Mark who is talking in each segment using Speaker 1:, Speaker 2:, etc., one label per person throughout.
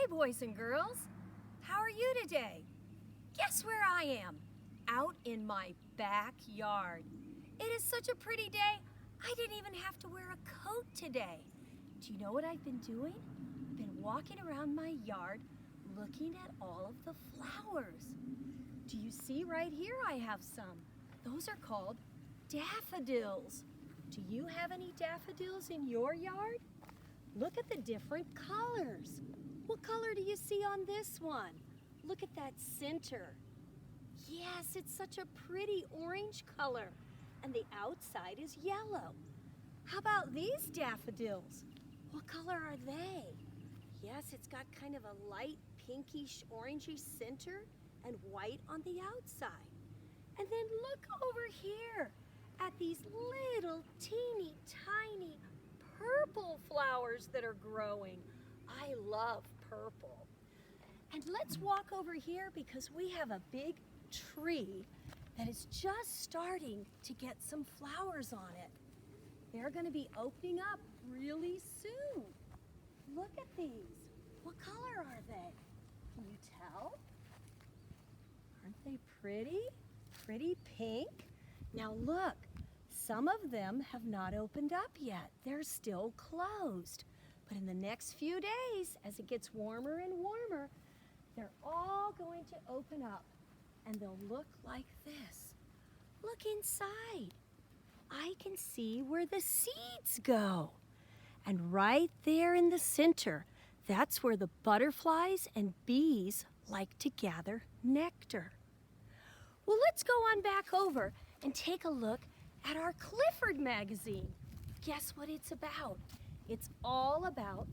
Speaker 1: boys and girls. How are you today? Guess where I am? Out in my backyard. It is such a pretty day, I didn't even have to wear a coat today. Do you know what I've been doing? I've been walking around my yard looking at all of the flowers. Do you see right here I have some? Those are called daffodils. Do you have any daffodils in your yard? Look at the different colors. What color do you see on this one? Look at that center. Yes, it's such a pretty orange color, and the outside is yellow. How about these daffodils? What color are they? Yes, it's got kind of a light pinkish orangey center and white on the outside. And then look over here at these little teeny tiny purple flowers that are growing. I love purple. And let's walk over here because we have a big tree that is just starting to get some flowers on it. They're going to be opening up really soon. Look at these. What color are they? Can you tell? Aren't they pretty? Pretty pink. Now look, some of them have not opened up yet. They're still closed. But in the next few days, as it gets warmer and warmer, they're all going to open up and they'll look like this. Look inside. I can see where the seeds go. And right there in the center, that's where the butterflies and bees like to gather nectar. Well, let's go on back over and take a look at our Clifford magazine. Guess what it's about? It's all about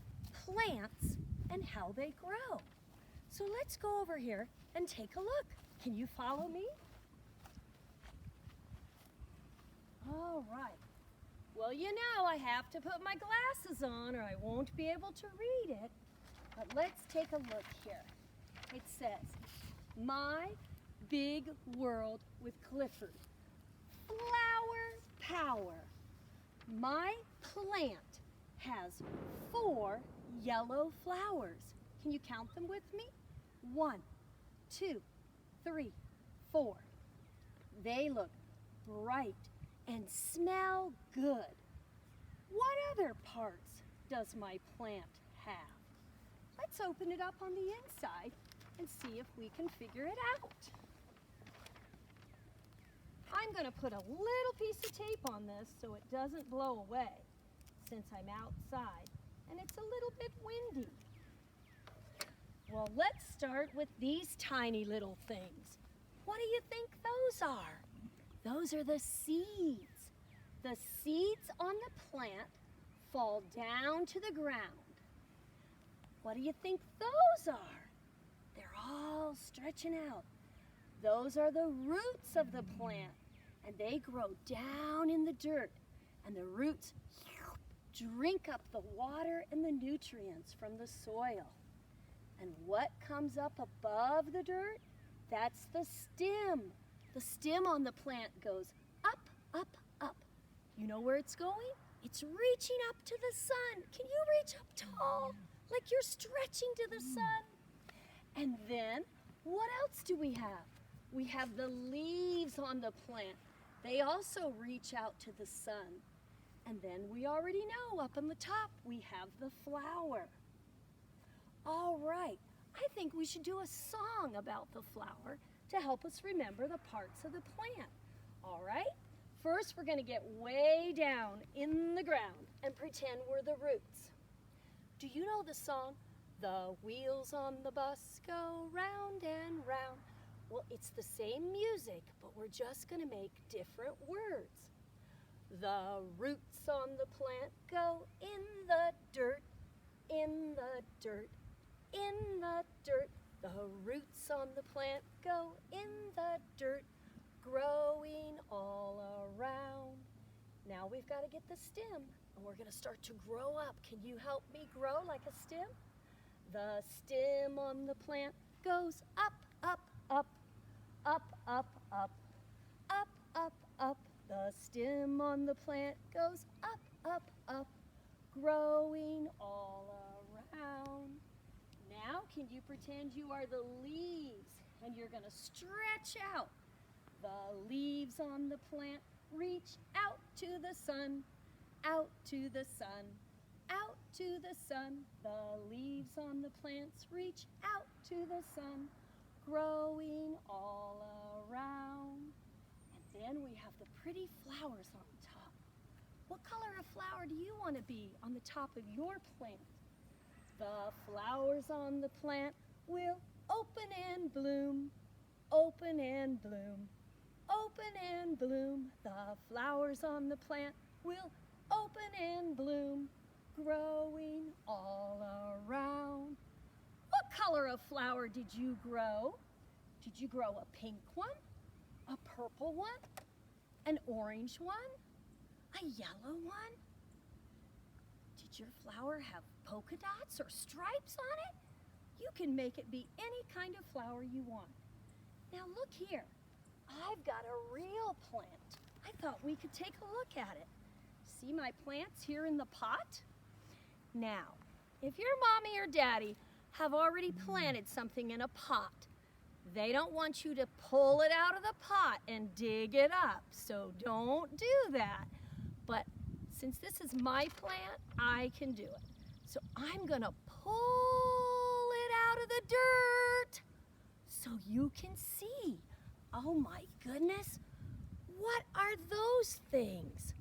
Speaker 1: plants and how they grow. So let's go over here and take a look. Can you follow me? All right. Well, you know, I have to put my glasses on or I won't be able to read it. But let's take a look here. It says, My Big World with Clifford. Flower power. My plant has 4 yellow flowers. Can you count them with me? 1, 2, 3, 4. They look bright and smell good. What other parts does my plant have? Let's open it up on the inside and see if we can figure it out. I'm going to put a little piece of tape on this so it doesn't blow away since I'm outside and it's a little bit windy. Well, let's start with these tiny little things. What do you think those are? Those are the seeds. The seeds on the plant fall down to the ground. What do you think those are? They're all stretching out. Those are the roots of the plant, and they grow down in the dirt, and the roots drink up the water and the nutrients from the soil. And what comes up above the dirt? That's the stem. The stem on the plant goes up, up, up. You know where it's going? It's reaching up to the sun. Can you reach up tall? Like you're stretching to the sun. And then, what else do we have? We have the leaves on the plant. They also reach out to the sun. And then we already know up on the top, we have the flower. All right, I think we should do a song about the flower to help us remember the parts of the plant. All right? First, we're going to get way down in the ground and pretend we're the roots. Do you know the song, The Wheels on the Bus Go Round and Round? Well, it's the same music, but we're just going to make different words. The roots on the plant go in the dirt, in the dirt, in the dirt. The roots on the plant go in the dirt, growing all around. Now we've got to get the stem, and we're going to start to grow up. Can you help me grow like a stem? The stem on the plant goes up, up, up, up, up, up, up, up, up. The stem on the plant goes up, up, up, growing all around. Now, can you pretend you are the leaves? And you're going to stretch out. The leaves on the plant reach out to the sun, out to the sun, out to the sun. The leaves on the plants reach out to the sun, growing all around. And then we have the pretty flowers on top. What color of flower do you want to be on the top of your plant? The flowers on the plant will open and bloom, open and bloom, open and bloom. The flowers on the plant will open and bloom, growing all around. What color of flower did you grow? Did you grow a pink one, a purple one, an orange one, a yellow one? Did your flower have polka dots or stripes on it? You can make it be any kind of flower you want. Now look here. I've got a real plant. I thought we could take a look at it. See my plants here in the pot? Now, if your mommy or daddy have already planted something in a pot, they don't want you to pull it out of the pot and dig it up. So don't do that. But since this is my plant, I can do it. So I'm gonna pull it out of the dirt so you can see. Oh my goodness, what are those things?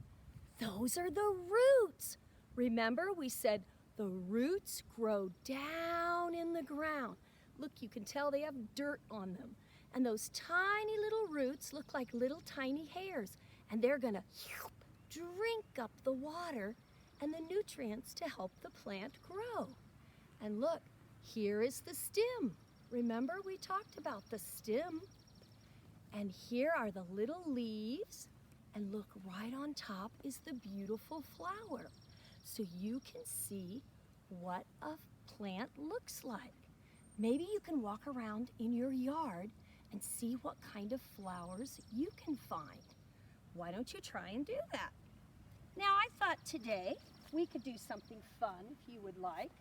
Speaker 1: Those are the roots. Remember we said the roots grow down in the ground. Look, you can tell they have dirt on them. And those tiny little roots look like little tiny hairs. And they're gonna drink up the water and the nutrients to help the plant grow. And look, here is the stem. Remember we talked about the stem. And here are the little leaves. And look, right on top is the beautiful flower. So you can see what a plant looks like. Maybe you can walk around in your yard and see what kind of flowers you can find. Why don't you try and do that? Now I thought today we could do something fun if you would like.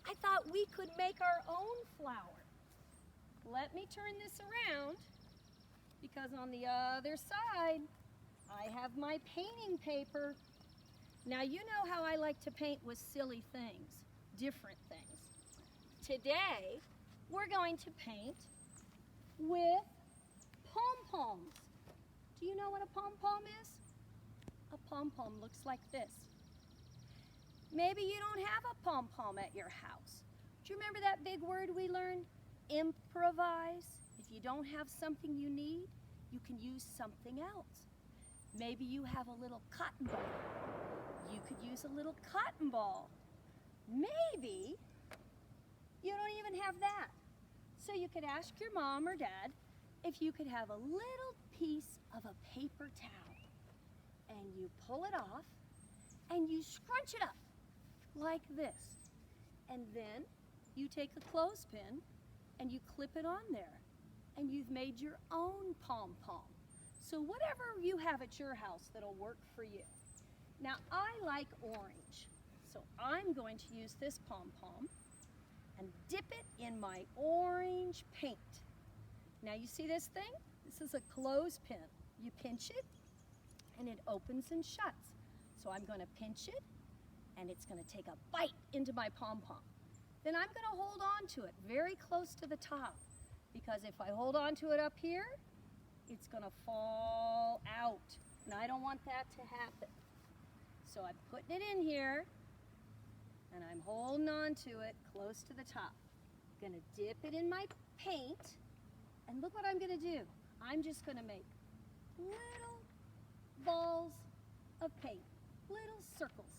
Speaker 1: I thought we could make our own flower. Let me turn this around because on the other side I have my painting paper. Now you know how I like to paint with silly things, different things. Today we're going to paint with pom-poms. Do you know what a pom-pom is? A pom-pom looks like this. Maybe you don't have a pom-pom at your house. Do you remember that big word we learned? Improvise. If you don't have something you need, you can use something else. Maybe you have a little cotton ball. You could use a little cotton ball. Maybe you don't even have that. So you could ask your mom or dad if you could have a little piece of a paper towel. And you pull it off and you scrunch it up like this. And then you take a clothespin and you clip it on there. And you've made your own pom-pom. So whatever you have at your house that'll work for you. Now I like orange. So I'm going to use this pom-pom and dip it in my orange paint. Now you see this thing? This is a clothespin. You pinch it and it opens and shuts. So I'm going to pinch it and it's going to take a bite into my pom-pom. Then I'm going to hold on to it very close to the top because if I hold on to it up here, it's going to fall out and I don't want that to happen. So I'm putting it in here and I'm holding on to it close to the top. I'm going to dip it in my paint and look what I'm going to do. I'm just going to make little balls of paint, little circles.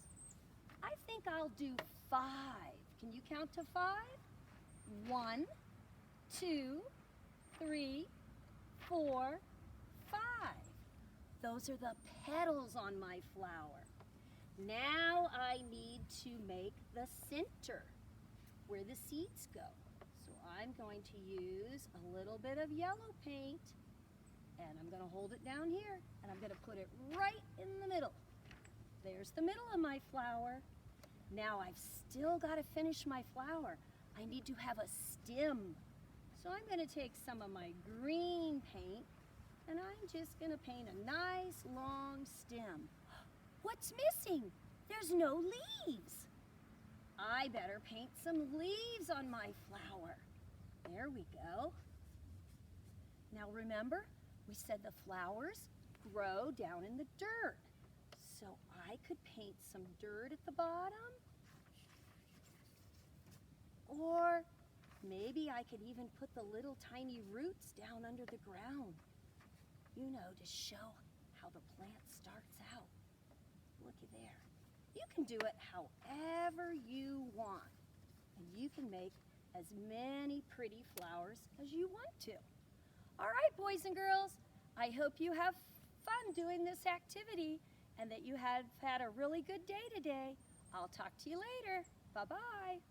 Speaker 1: I think I'll do 5. Can you count to 5? 1, 2, 3, 4, 5. Those are the petals on my flower. Now I need to make the center where the seeds go. So I'm going to use a little bit of yellow paint and I'm going to hold it down here and I'm going to put it right in the middle. There's the middle of my flower. Now I've still got to finish my flower.
Speaker 2: I need to have a stem. So I'm going to take some of my green paint and I'm just going to paint a nice long stem. What's missing? There's no leaves. I better paint some leaves on my flower. There we go. Now remember, we said the flowers grow down in the dirt. So I could paint some dirt at the bottom. Or maybe I could even put the little tiny roots down under the ground. You know, to show how the plant starts out. Looky there. You can do it however you want. And you can make as many pretty flowers as you want to. All right, boys and girls, I hope you have fun doing this activity and that you have had a really good day today. I'll talk to you later. Bye-bye.